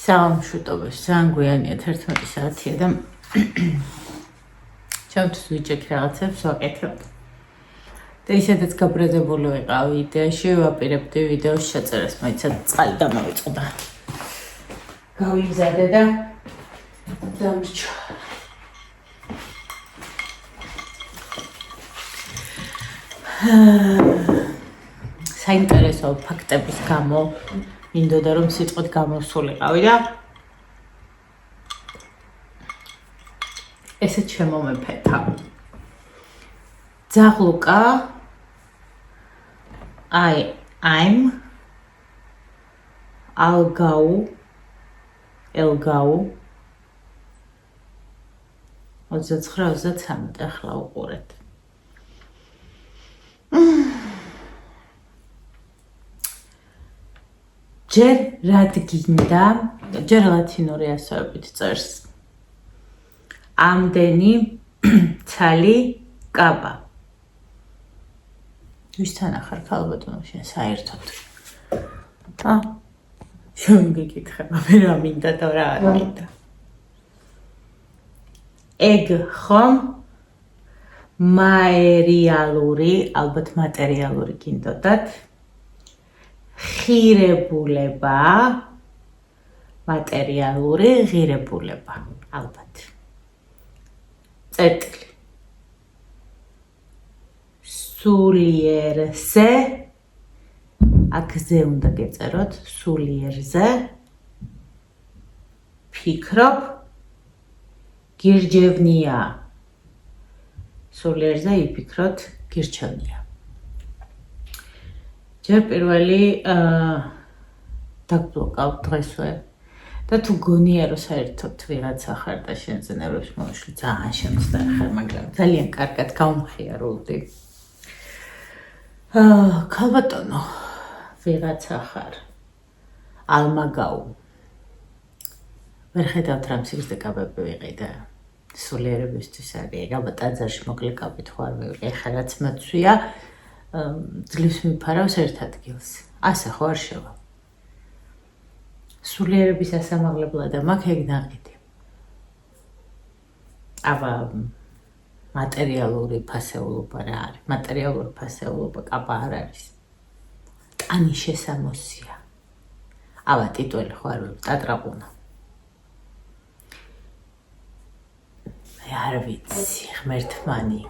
Საამშუტობებს ძალიან გვიანია 11 საათია და ჩემთვის ვიჭექ რაღაცებს ვაკეთებ. და ისედაც გაბრაზებული ვიყავი იდეაში, ვაპირებდი ვიდეოს შეწერას, მაინც წყალი დამავიწყდა. გავიმზადე და დამრჩა. საინტერესო ფაქტების გამო მინდოდა რომ სიტყვით გამოსულიყავი და ესე შემომეფეთა. ძაღლუკა I'm Elgau 29-33 ახლა უყურეთ. ჯერ რად გინდა, ჯერ ლათინური ასოებით წერს. ამდენი ცალი კაბა. ვისთან ახარ ქალბატონო შენ საერთოდ? შენ გიკითხე, მე რა მინდა და რა არ მინდა. ეგ ხომ მაერიალური, ალბათ მატერიალური გინდოდათ. ღირებულება, მატერიალური ღირებულება, ალბათ. წერტილი. სულიერზე, აქზე უნდა გეწეროთ, სულიერზე, ფიქრობ, გირჯევნია. სულიერზე იფიქროთ, გირჩევნია. ჯერ პირველი დაგბლოკავ დღესვე და თუ გონია რომ საერთოდ ვიღაცა ხარ და შენ ზნეებს მოშლი ძალიან შემწდარ ხარ, მაგრამ ძალიან კარგად გავმხიარულდი. ქალბატონო ვიღაცა ხარ, ალმაგაუ. ვერ ხედავთ რამ სიგრძეკაბები ვიყიდე. სულიერებისთვის არის, ალბათ ტაძარში მოკლე კაბით ხო არ ვიყიდე, ეხლა რაც მოცვია ძლივს მიფარავს ერთ ადგილს. ასე ხო არ შევა. სულიერების ასამაღლებლად მაქვს ეგ ნაყიდი. აბა მატერიალური ფასეულობა რა არის? მატერიალური ფასეულობა კაბა არ არის. ტანი შესამოსია. აბა ტიტული ხო არ ვიცი, ტატრაყუნა. მე არ ვიცი, ღმერთმანი.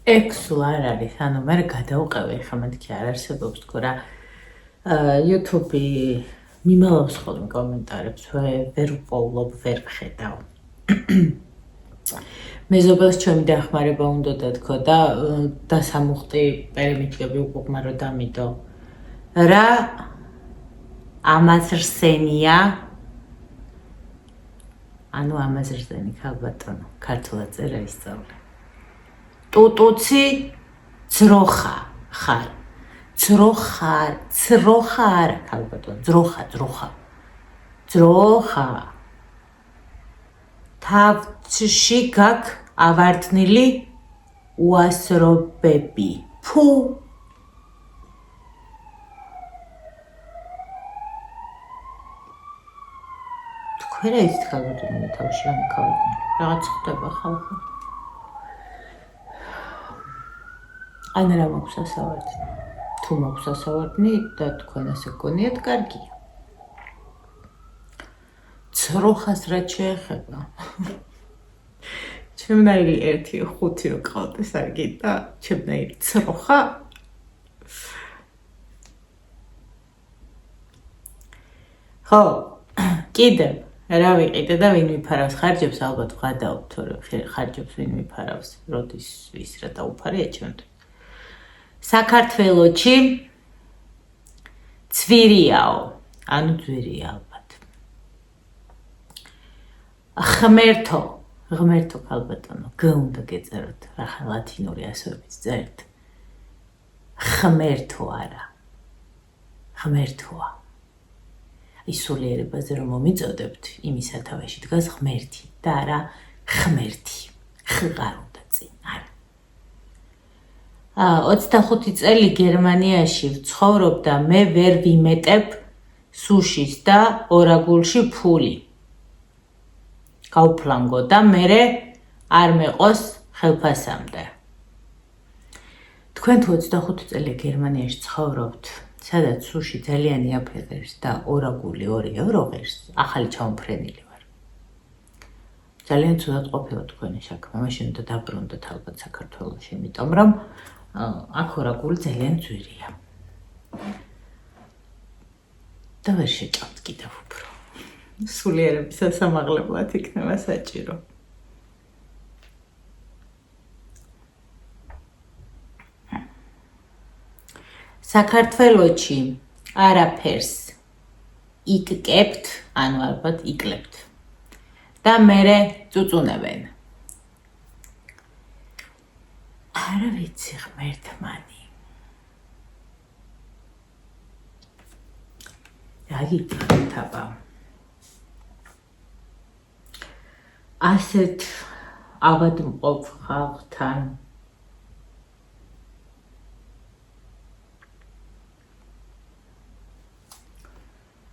ექსულ არ არის, ანუ მე გადავყევი, ხა მეთქი არ არსებობს თქო რა. YouTube-ი მიმალავს ხოლმე კომენტარებს, ვერ ვპოულობ, ვერ ვხედავ. მეზობელს ჩემი დახმარება უნდოდა თქო და დასამუხტი პერიმიტრები უკუღმა რომ დამიდო. რა ამას რსენია? ანუ ამას რსენი ქალბატონო, ქართულად წერა ისწავლე. ტუტუცი ძროხა ხარ. ძროხა არა ქალბატონო, ძროხა. თავში გაქვს ავარდნილი უასრობები. ფუ. თქვენ რა ისეთ ქალბატონო თავში არ მქავდნილი. რაღაც ხდება ხალხო. ან რა მაქვს ასავარდნი? თუ მაქვს ასავარდნი და თქვენ ასე გქონიათ, კარგია. ძროხას რაც შეეხება. ჩემნაირი 1-5 რო ყავდეს არ გინდა? ჩემნაირი ძროხა? ხო, კიდევ რა ვიყიდე და ვინ ვიფარავს ხარჯებს, ალბათ ვღადაობ, თორემ ხარჯებს ვინ ვიფარავს, როდის ვის რა დაუფარია ჩემთვის. საქართველოში ცვირიაო, ანუ ძვირია ალბათ. ღმერთო ქალბატონო, გ უნდა გეწეროთ, რახან ლათინური ასოებით წერთ. ღმერთო არა. ღმერთოა. ის სულიერებაზე რომ მომიწოდებთ, იმის სათავეში დგას ღმერთი და არა ღმერთი. ხ არ უნდა წინ, არა. 25 წელი გერმანიაში ვცხოვრობდა, მე ვერ ვიმეტებ სუშის და ორაგულში ფული. გაუფლანგო და მერე არ მეყოს ხელფასამდე. თქვენ თუ 25 წელი გერმანიაში ცხოვრობთ, სადაც სუში ძალიან იაფიღებს და ორაგული 2 ევრო ღირს, ახალი ჩამოფრენილი ვარ. ძალიან ცუდად ყოფილა თქვენი საქმე, მაშინ უნდა დაბრუნდეთ ალბათ საქართველოში, იმიტომ რომ აქ ორაგული ძალიან ძვირია. და ვერ შეჭამთ კიდევ უფრო. სულიერების სასამაღლებლად იქნება საჭირო. საქართველოში არაფერს იკკებთ, ანუ ალბათ იკლებთ. და მერე წუწუნებენ. არა ვიცი ღმერთმანი. რა გითხრათ აბა? ასეთ ავადმყოფ ხალხთან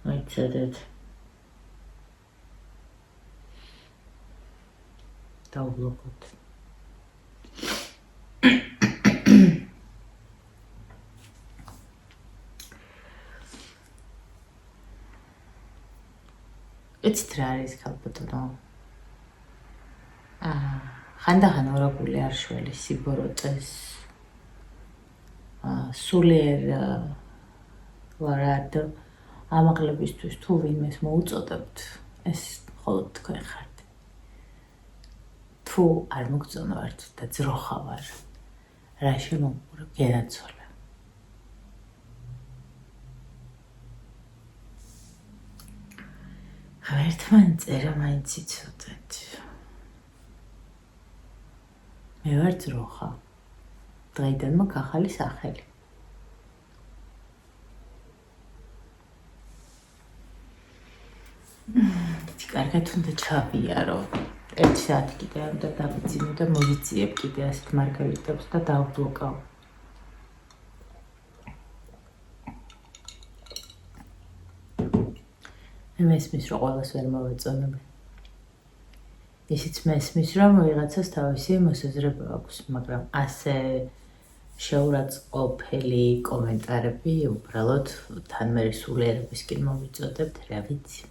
აიცადეთ დავბლოკოთ. იცით რა არის ქალბატონო? ხანდახან ორაგული არ შველის სიბოროტეს სულიერ ვარად ამაღლებისთვის თუ ვინმეს მოუწოდებთ, ეს მხოლოდ თქვენ ხართ. თუ არ მოგწონავთ და ძროხა ვარ, რა შემოუყურებ გენაცვალე. ღმერთმანი წერა მაინც იცოდეთ. მე ვარ ძროხა. დღეიდან მაქვს ახალი სახელი. კარგად უნდა ჩავიარო. 1 საათი კიდე უნდა დავიძინო და მოვიწიებ კიდე ასეთ მარგალიტებს და დავბლოკავ. მესმის რომ ყველას ვერ მოვეწონებენ. ისიც მესმის რომ ვიღაცას თავისი მოსაზრება აქვს, მაგრამ ასე შეურაცხყოფელი კომენტარები უბრალოდ თან მე სულიერებისკენ მოვიწოდებთ, რა ვიცი.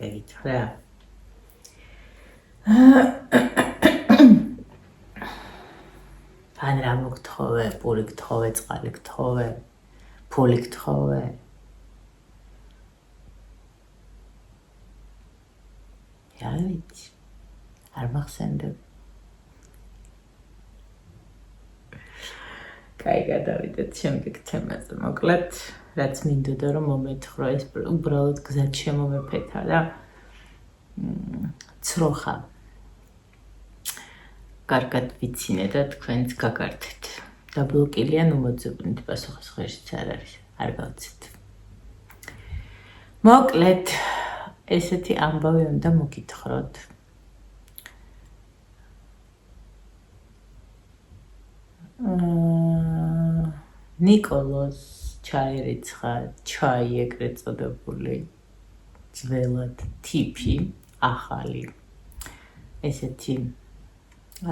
რა. ან რა მოგთხოვე, პური გთხოვე, წყალი გთხოვე, ფული გთხოვე. რა ვიცი. არ მახსენდება. კაი, გადავიდეთ შემდეგ თემაზე. მოკლედ, რაც მინდოდა რომ მომეთხოვა, ეს უბრალოდ გზად შემომეფეთა და ცროხა. კარგად ვიცინე და თქვენც გაგართეთ. დაბლოკილია, ნუ მოძებნით, პასუხის ღირსიც არ არის. არ გავცეთ. მოკლედ, ესეთი ამბავი უნდა მოგითხროთ. ნიკოლოზ ჩაერიცხა ჩაი ეგრეთ წოდებული ძველად ტიპი ახალი ესეთი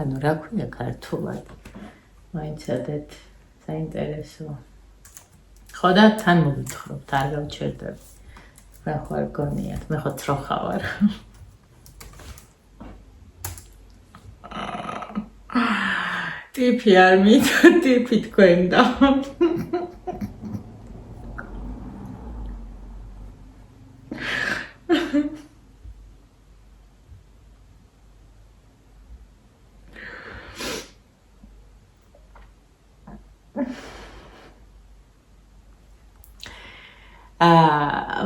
ანუ რა ქვია ქართულად მაინც ადეთ საინტერესო ხო და თან მოგითხრობთ არ გავჩერდები რა ხარ გონიათ მე ხო ცროხა ვარ ტიპი არ მითხრა ტიპი თქვენ და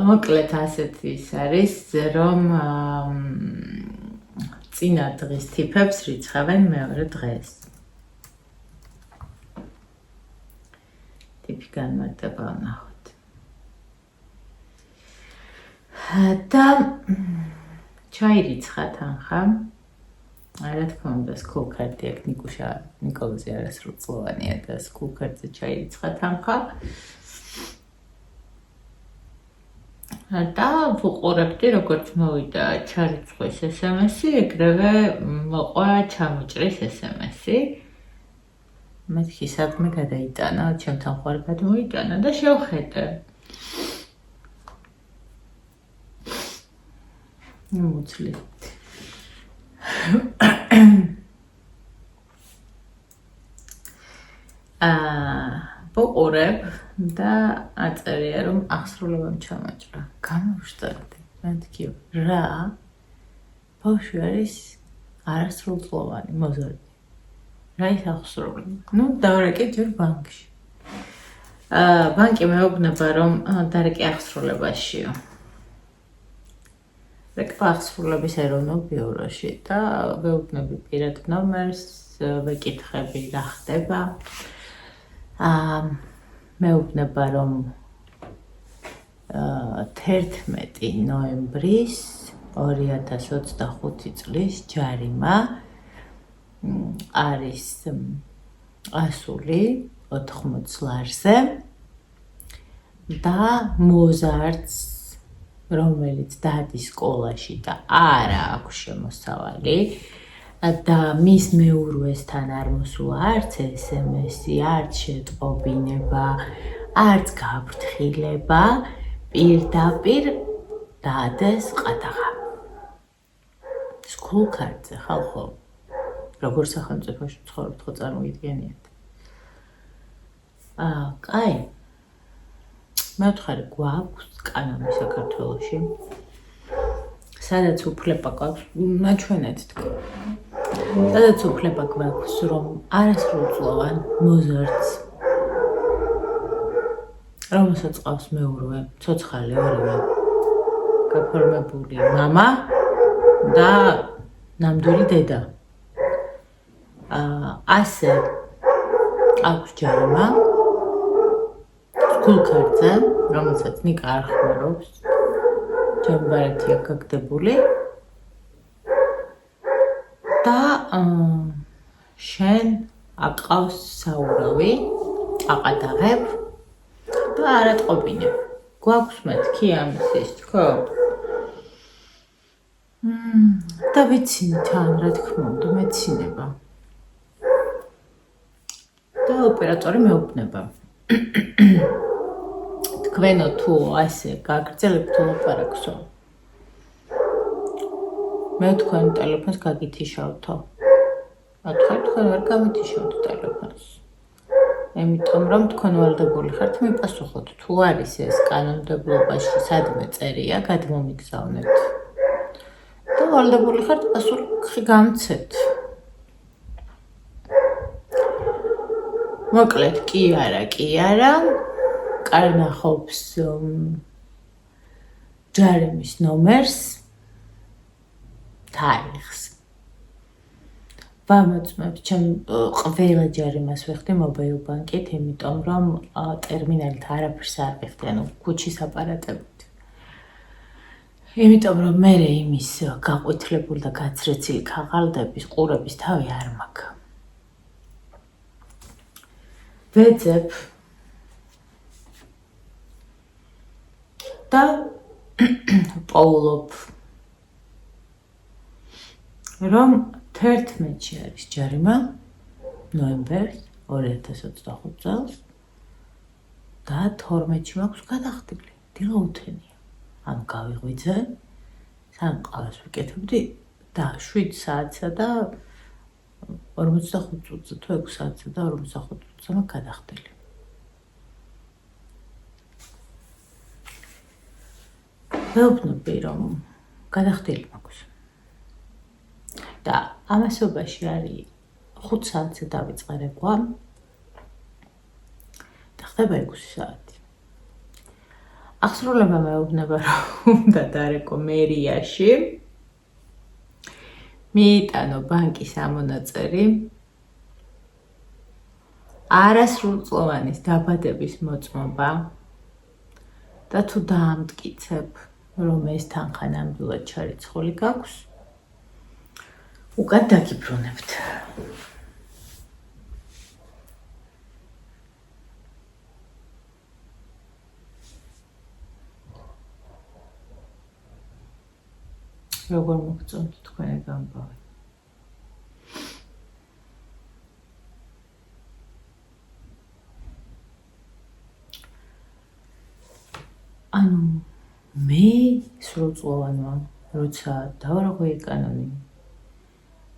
მოკლედ ასეთი ის არის რომ წინა დღის ტიპებს რიცხავენ მეორე დღეს ტიპი განმარტება ვნახოთ და ჩაირიცხა თანხა რა თქმა უნდა, school card-ი აქ ნიკუშა ნიკოლაძე არასრულწლოვანია და school card-ზე ჩაირიცხა თანხა. და ვუყურებდი, როგორც მოვიდა ჩარიცხვის SMS-ი, ეგრევე მოყვა ჩამოჭრის SMS-ი. მეთქი საქმე გადაიტანა, ჩემთან ხوار გადმოიტანა და შევხედე. მუცლი. ვუყურებ და აწერია რომ აღსრულებამ ჩამოჭრა. გამოვშტარდი. მეთქი რა? ბავშვი არის არასრულწლოვანი, მოზარდი. რა ის აღსრულება? დავარეკე ჯერ ბანკში. ბანკი მეუბნება რომ დარეკე აღსრულებაშიო. რეკვა აღსრულების ეროვნულ ბიუროში და ვეუბნები პირად ნომერს, ვეკითხები რა ხდება. მეუბნება რომ 11 ნოემბრის 2025 წლის ჯარიმა არის ასული 80 ლარზე და მოზარდს რომელიც დადის სკოლაში და არა აქვს შემოსავალი და მის მეურვესთან არ მოსულა არც SMS-ი, არც შეტყობინება, არც გაფრთხილება, პირდაპირ დადეს ყადაღა. School card-ზე ხალხო, როგორ სახელმწიფოში ცხოვრობთ, ხო წარმოგიდგენიათ? კაი. მეუთხარი გვაქვს კანონი საქართველოში. სადაც უფლება გვაქვს, ნაჩვენეთ თქო. სადაც უფლება გვაქვს, რომ არასრულწლოვან მოზარდს რომელსაც ყავს მეურვე, ცოცხალი ორივე გაფორმებული მამა და ნამდვილი დედა. ასე აქვს ჯარიმა school card-ზე, რომელსაც ნიკა არ ხმარობს. ჩემი ბარათია გაგდებული. და შენ აყავს საურავი, აყადაღებ და არატყობინებ. გვაქვს მეთქი ამის თქო? და ვიცინი თან, რა თქმა უნდა, მეცინება. და ოპერატორი მეუბნება. თქვენო თუ ასე გაგრძელებთ ლაპარაკსო. მე თქვენ ტელეფონს გაგითიშავთო. თქვენ ვერ გამითიშავთ ტელეფონს. იმიტომ რომ თქვენ ვალდებული ხართ მიპასუხოთ. თუ არის ეს კანონმდებლობაში სადმე წერია, გადმომიგზავნეთ. და ვალდებული ხართ პასუხი გამცეთ. მოკლედ, კი არა. კარნახობს ჯარიმის ნომერს, თარიღს. ვამოწმებ, ჩემ ყველა ჯარიმას ვეხდი მობაილ ბანკით, იმიტომ რომ ტერმინალით არაფერს არ ვეხდი, ანუ ქუჩის აპარატებით. იმიტომ რომ მე იმის გაყვითლებული და გაცრეცილი ქაღალდების ყურების თავი არ მაქვს. ვეძებ და პოულობ რომ 11-ში არის ჯარიმა ნოემბერს 2025 წელს და 12-ში მაქვს გადახდილი. დილა უთენია. ანუ გავიღვიძე, სამ ყავს ვიკეთებდი და 7 საათსა და 45 წუთზე თუ 6 საათსა და 45 წუთზე მაქვს გადახდილი. ვეუბნები რომ გადახდილი მაქვს. და ამასობაში არის 5 საათზე დავიწყე რეკვა და ხდება 6 საათი. აღსრულება მეუბნება რომ უნდა დარეკო მერიაში, მიიტანო ბანკის ამონაწერი, არასრულწლოვანის დაბადების მოწმობა და თუ დაამტკიცებ რომ ეს თანხა ნამდვილად ჩარიცხული გაქვს, უკან დაგიბრუნებთ. როგორ მოგწონთ თქვენი გამბავი? ანუ მე სრულწლოვანი ვარ, როცა დავარღვე კანონი,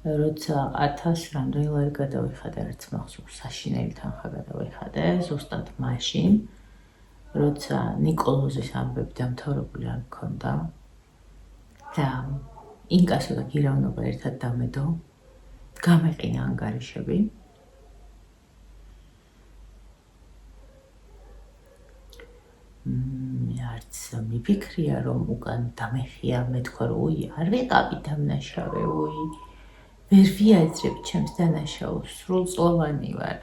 როცა 1000 რამდენი ლარი გადავიხადე, რაც მახსოვს, საშინელი თანხა გადავიხადე, ზუსტად მაშინ, როცა ნიკოლოზის ამბები დამთავრებული არ მქონდა და ინკასო და გირავნობა ერთად დამედო, გამეყინა ანგარიშები. არც მიფიქრია, რომ უკან დამეხია, მეთქვა, რომ უი, არ ვიყავი დამნაშავე, უი, ვერ ვიაზრებ ჩემს დანაშაულს, სრულწლოვანი ვარ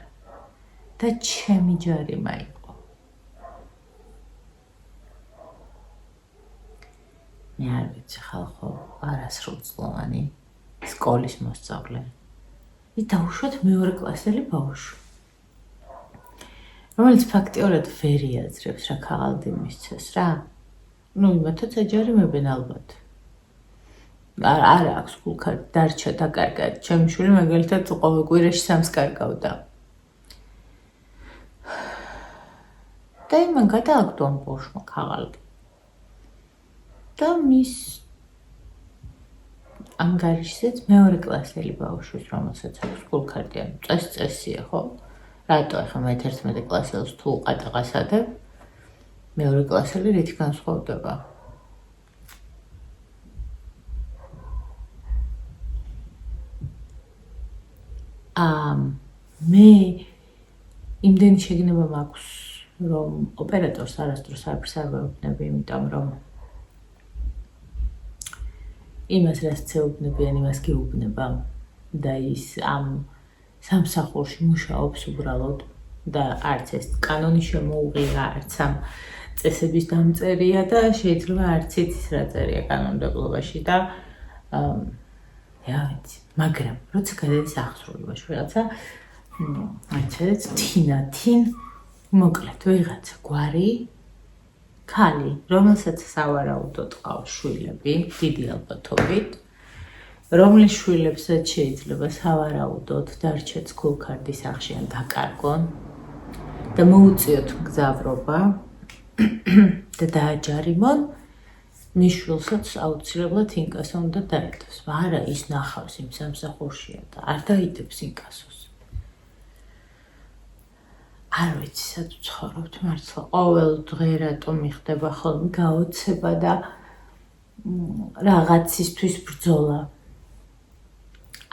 და ჩემი ჯარი მაიყო. მე არ ვიცი, ხალხო, არასრულწლოვანი სკოლის მოსწავლე. ის დაუშვათ მეორე კლასელი ბავშვი, რომელიც ფაქტიურად ვერ იაზრებს, რა ქაღალდი მისცეს რა. იმათაც აჯარიმებენ ალბათ. არ აქვს გულქართ დარჩა დაკარგა. ჩემი შვილი მაგალითად ყოველ კვირაში 3-ს კარგავდა. და იმან გადააგდო ამ ბავშვმა ქაღალდი. და მის ანგარიშზეც მეორე კლასელი ბავშვის, რომელსაც აქვს გულქარდი, ანუ წესია, ხო? რატო ახლა მე 11 კლასელს თუ ყატაღასადებ, მეორე კლასელი რითი განსხვავდება? მე იმდენი შეგნება მაქვს, რომ ოპერატორს არასდროს არაფერს არ ვეუბნები, იმიტომ რომ იმას რაც ეუბნებიან, იმას გეუბნება და ის ამ სამსახურში მუშაობს უბრალოდ და არც ეს კანონი შემოუღია, არც ამ წესების დამწერია და შეიძლება არც იცის რა წერია კანონმდებლობაში და რა ვიცი, მაგრამ როცა გადადის აღსრულებაში ვიღაცა აიცადეთ თინ მოკლედ ვიღაცა გვარი ქალი, რომელსაც სავარაუდოდ ყავს შვილები, დიდი ალბათობით, რომლის შვილებსაც შეიძლება სავარაუდოდ დარჩეც გულქარდის სახში ან დაკარგონ და მოუწიოთ მგზავრობა და დააჯარიმონ, მის შვილსაც აუცილებლად ინკასო უნდა დაედოს. არა, ის ნახავს იმ სამსახურშია და არ დაიდებს ინკასოს. არ ვიცი, სად ვცხოვრობთ მართლა, ყოველ დღე რატომ მიხდება ხოლმე გაოცება და რაღაცისთვის ბრძოლა.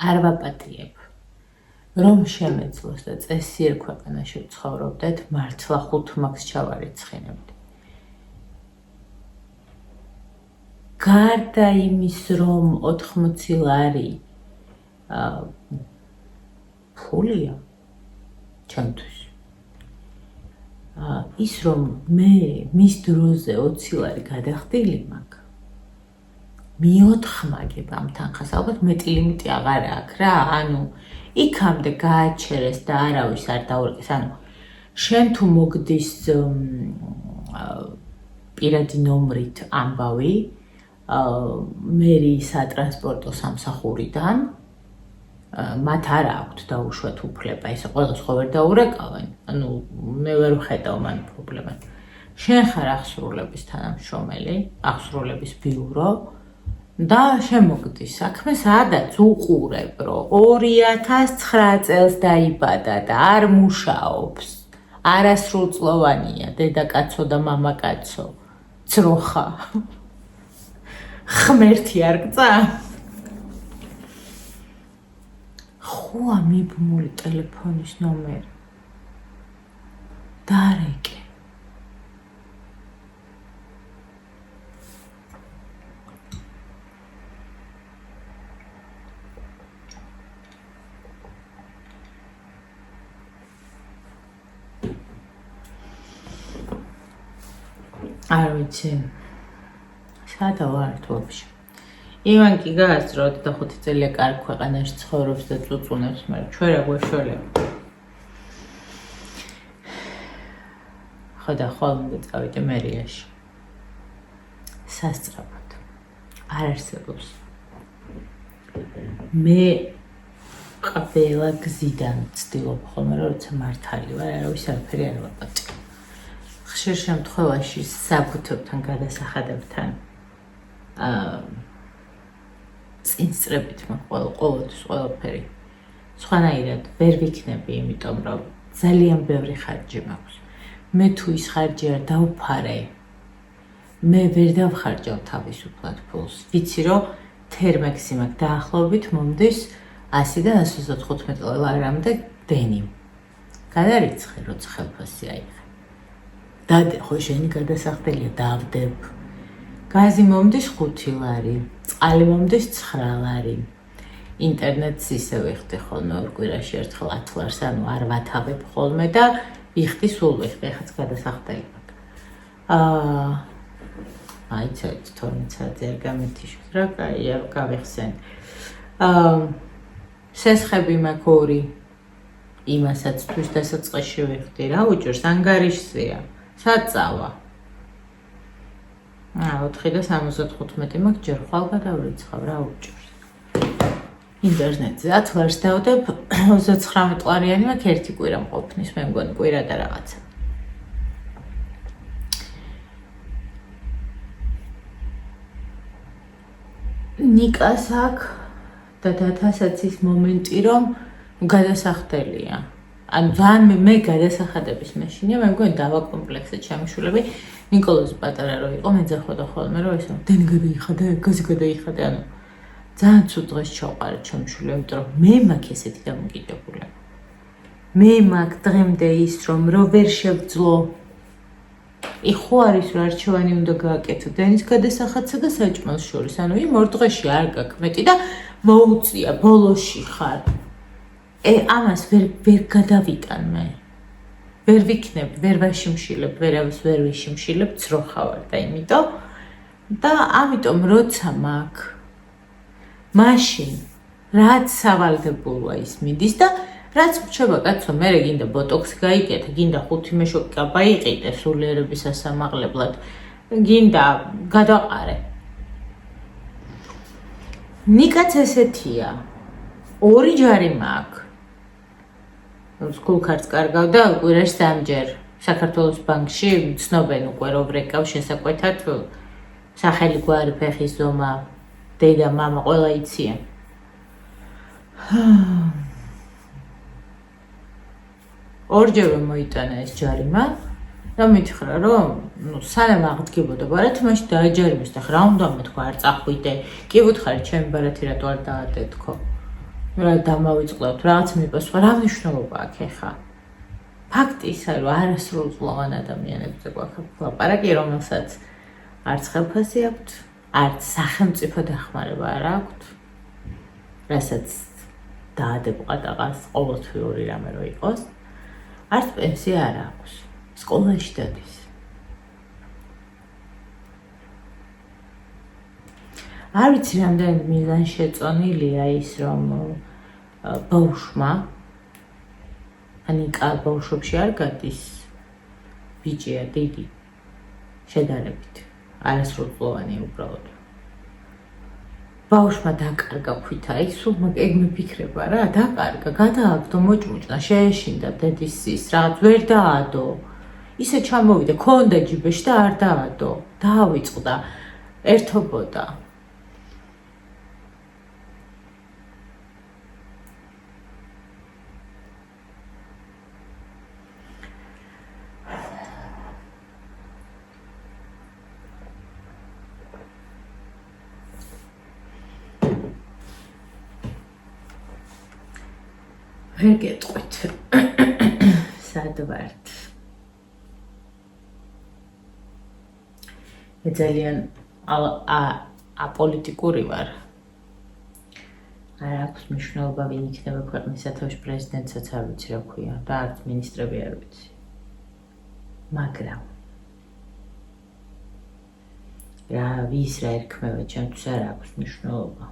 არ ვაპატიებ, რომ შემეძლოს და წესიერ ქვეყანაში ვცხოვრობდეთ, მართლა 5 მაქვს ჩავარიცხინებდი. გარდა იმის, რომ 80 ლარი ფულია ჩემთვის, ის რომ მე მის დროზე 20 ლარი გადახდილი მაქვს, მიოთხმაგებ ამ თანხას, ალბათ მეტი ლიმიტი აღარ აქვს რა, ანუ იქამდე გააჩერეს და არავის არ დაურეკეს, ანუ შენ თუ მოგდის პირადი ნომრით ამბავი მერიის სატრანსპორტო სამსახურიდან, მათ არ აქვთ დაუშვათ უფლება, ესე ყველას ხო ვერ დაურეკავენ, ანუ მე ვერ ვხედავ მან პრობლემას. შენ ხარ აღსრულების თანამშრომელი, აღსრულების ბიურო და შემოგდის საქმე, სადაც უყურებ, რომ 2009 წელს დაიბადა და არ მუშაობს, არასრულწლოვანია, დედაკაცო და მამაკაცო, ძროხა. ხმერთი არ გწა? ხოა მიბმული ტელეფონის ნომერი. დარეკე. არ ვიცი, სადა ვართ ვაფშე. იმან კი გაასწრო 25 წელია კარგ ქვეყანაში ცხოვრობს და წუწუნებს, მაგრამ ჩვენ რა გვეშველება. ხო და ხოლმე წავიდე მერიაში. სასწრაფოდ. არ არსებობს. მე ყველა გზიდან ვცდილობ ხოლმე, როცა მართალი ვარ, არავის არაფერი არ ვაპატი. ხშირ შემთხვევაში საბუთებთან გადასახადებთან წინსწრებით ყოველთვის ყველაფერი. სხვანაირად ვერ ვიქნები, იმიტომ რომ ძალიან ბევრი ხარჯი მაქვს. მე თუ ის ხარჯი არ დავფარე, მე ვერ დავხარჯავ თავისუფლად ფულს. ვიცი რომ თერმექსი მაქვს დაახლოებით მომდის 100-დან 125 ლარამდე დენიმ. გადარიცხე, როცა ხელფასი აიღე. დადე, ხო შენი გადასახდელია, დავდებ. გაზი მომდის 5 ლარი, წყალი მომდის 9 ლარი. ინტერნეტს ისე ვიხდი ხოლმე ორ კვირაში ერთხელ 10 ლარს, ანუ არ ვათავებ ხოლმე და ვიხდი სულ ვიხდი, ეხაც გადასახდელი მაქვს. აიცეთ 12 საათი არ გამეთიშოს რა, კაია, გავიხსენ. სესხები მაქვს 2. იმასაც თვის დასაწყისში ვიხდი რა, უჭერს ანგარიშზეა. საწავა. 4 და 75 მაქვს, ჯერ ხვალ გადავრიცხავ რა უჭერს. ინტერნეტზე 10 ლარს დავდებ, 39 ლარიანი მაქვს, ერთი კვირა მყოფნის, მე მგონი კვირა და რაღაცა. ნიკას აქვს და დათასაც ის მომენტი, რომ გადასახდელია. ანუ ძალიან მე გადასახადების მაშინია, მე მგონი დავაკომპლექსე ჩემი შვილები. ნიკოლოზი პატარა რო იყო, მე ძახოდა ხოლმე რომ ისე დენი გადაიხადე, გაზი გადაიხადე, ანუ ძალიან ცუდ დღეს ჩავყარა ჩემი შვილები, იმიტომ რომ მე მაქვს ესეთი დამოკიდებულება. მე მაქვს დღემდე ის რომ ვერ შევძლო. იხო არის რომ არჩევანი უნდა გააკეთო დენის გადასახადსა და საჭმელს შორის. ანუ იმ ორ დღეში არ გაქვს მეტი და მოუწია ბოლოში ხარ. ამას ვერ გადავიტან მე. ვერ ვიქნებ, ვერ ვაშიმშილებ, ვერავის ვერ ვიშიმშილებ, ცროხა ვარ და ამიტომ როცა მაქვს მაშინ რაც სავალდებულოა ის მიდის და რაც რჩება კაცო, მე გინდა ბოტოქსი გაიკეთე, გინდა 5 მეშოკი კაბა იყიდე სულიერების ასამაღლებლად, გინდა გადაყარე. ნიკაც ესეთია. 2 ჯარი მაქვს. სკულკარტს კარგავ და კვირაში 3 ჯერ. საქართველოს ბანკში ცნობენ უკვე რომ ვრეკავ შესაკვეთად სახელი გვარი ფეხის ზომა, დედა, მამა ყველა იციან. ორჯერ მოიტანა ეს ჯარიმა და მითხრა რომ სანამ აღდგებოდა ბარათი მაშინ დააჯერებეს და რა უნდა მეთქვა არ წახვიდე. კი ვუთხარი ჩემი ბარათი რატო არ დაადეთქო. რა დამავიწყდოთ, რაღაც მიპასუხა, რა მნიშვნელობა აქვს ეხა? ფაქტი ისაა, რომ არასრულწლოვან ადამიანებზე გვაქვს ლაპარაკი, რომელსაც არც ხელფასი აქვთ, არც სახელმწიფო დახმარება არ აქვთ, რასაც დაადებ ყატაღას ყოველთვიური რამე რო იყოს, არც პენსია არ აქვს, სკოლაში დადის. არ ვიცი რამდენი მიზანი შეწონილია ის რომ ბავშვმა ანიკა ბავშვებში არ გადის ბიჭია დიდი შედარებით არასრულწლოვანი უბრალოდ ბავშვმა დაკარგა ქვითა ის სულ ეგ მიფიქრება რა დაკარგა გადააგდო მოჭმუჭნა შეეშინდა დედის ის რაღაც ვერ დაადო ისე ჩამოვიდა ქონდა ჯიბეში და არ დაადო დაავიწყდა ერთობოდა ვერ გეტყვით სად ვართ მე ძალიან აპოლიტიკური ვარ არ აქვს მნიშვნელობა ვინ იქნება ქვეყნის სათავის პრეზიდენტსაც არ ვიცი რა ქვია და არც მინისტრები არ ვიცი მაგრამ რა ვის რა ერქმევა ჩემთვის არ აქვს მნიშვნელობა.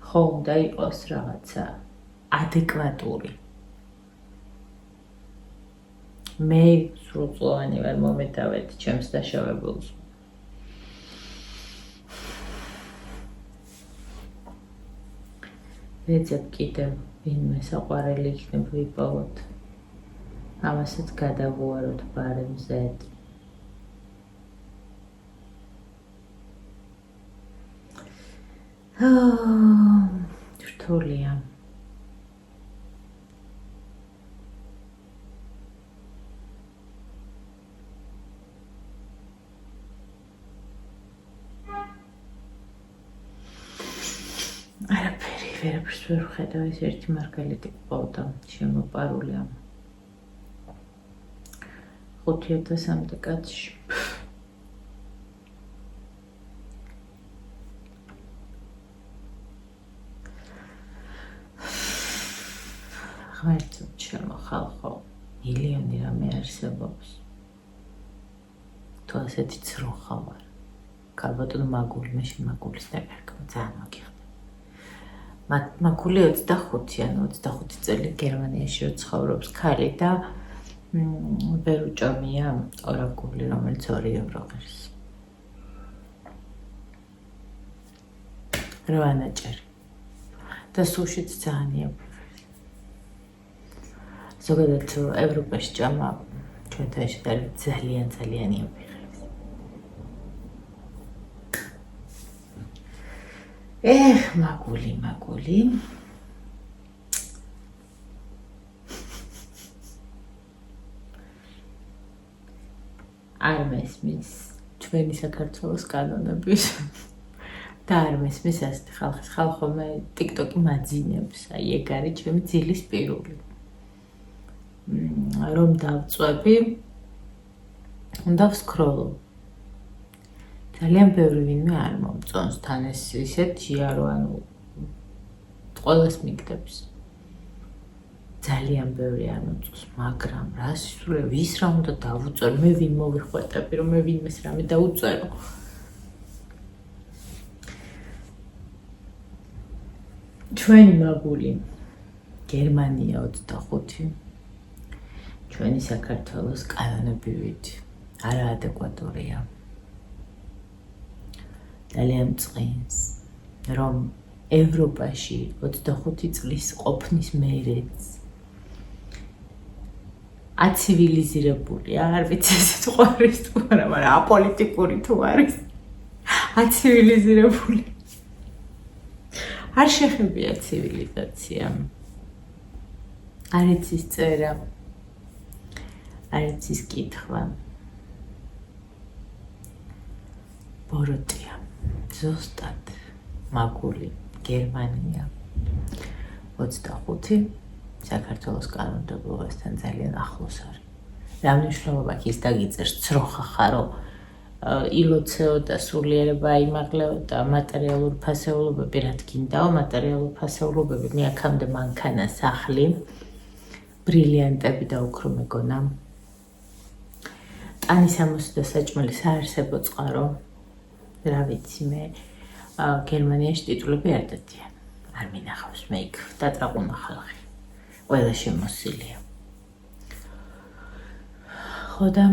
ხო უნდა იყოს რაღაცა ადეკვატური. მე სრულწლოვანი ვარ მომეტავეთ ჩემს დაშავებულს. ვეძებ კიდევ ვინმე საყვარელი იქნებ ვიპოვოთ. ამასაც გადავუაროთ ბარემზე. რთულია. ვერაფერს ვერ ვხედავ, ეს ერთი მარგალიტი ყავდა, შემოპარულია 5000-მდე კაცში. ღმერთო ჩემო ხალხო, მილიონი რამე არსებობს. თუ ასეთი ცრუხა ვარ. ქალბატონო მაგული, მაშინ მაგულის დაკარგვა ძალიან მოგიხდა. მაგული 25 წელი გერმანიაში ცხოვრობს ქალი და ვერ უჭამია ორაგული, რომელიც 2 ევრო ღირს. რვანაჭერი. და სუშიც ძალიან იაფია. ზოგადად ევროპაში ჭამა ჩვენთან შედარებით ძალიან იაფია. მაგული. არ მესმის ჩვენი საქართველოს კანონების და არ მესმის ასეთი ხალხის ხალხო მე TikTok-ი მაძინებს, აი ეგ არის ჩემი ძილის პირული. რომ დავწვევი, უნდა ვსკროლო. ძალიან ბევრი ვინმე არ მომწონს თან ეს ისეთ ჯიარო, ანუ ყველას მიგდებს. ძალიან ბევრი არ მომწონს, მაგრამ რა სისულე, ვის რა უნდა დავუწერო, მე ვინ მოვიხვეტები, რომ მე ვინმეს რამე დაუწერო. ჩვენი მაგული გერმანია 25, ჩვენი საქართველოს კანონები ვით, არაადეკვატურია. ძალიან წყინს, რომ ევროპაში 25 წლის ყოფნის მერეც აცივილიზირებულია, არ ვიცი ეს თუ არის თუ არა, მაგრამ აპოლიტიკური თუ არის. აცივილიზირებული. არ შეხებია ცივილიზაცია. არ იცის წერა. არ იცის კითხვა. ბოროტია. ზუსტად მაგული გერმანია 25 საქართველოს კანონმდებლობასთან ძალიან ახლოს არის. რა მნიშვნელობა აქვს ის დაგიწერს ცროხა ხარო, ილოცეო და სულიერება აიმაღლეო და მატერიალური ფასეულობები რა თქინდაო, მატერიალური ფასეულობები მე აქამდე მანქანა, სახლი, ბრილიანტები და უფრო მეგონა. ტანისამოსი და საჭმელი საარსებო წყარო. რა ვიცი მე გერმანიაში ტიტულები არ დადიან. არ მინახავს მე იქ დატრაყუნა ხალხი. ყველა შემოსილია. ხო და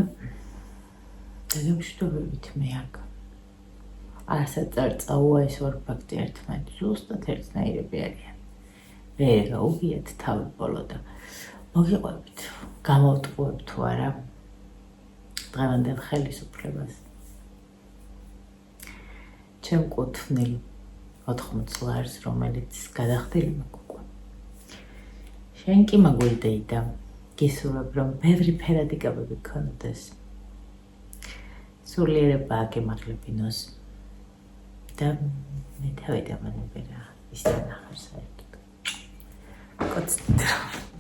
დაგემშვიდობებით მე აქ. არასად წარწაუა ეს ორი ფაქტი ერთმანეთს ზუსტად ერთნაირები არიან. ვერ გაუგიათ თავი ბოლო და მოგიყვებით. გამოვტყუებ თუ არა დღევანდელ ხელისუფლებას. ჩემ კუთვნილ 80 წლს, რომელიც გადახდილი მოგყვა. შენ კი მაგვიდეიდა, გისურვებ, რომ ბევრი ფერადი კაბები გქონდეს. სულიერება აგემაღლებინოს და მე თავი დამანები რა, ისთან ახარ საერთოდ. კოცნით.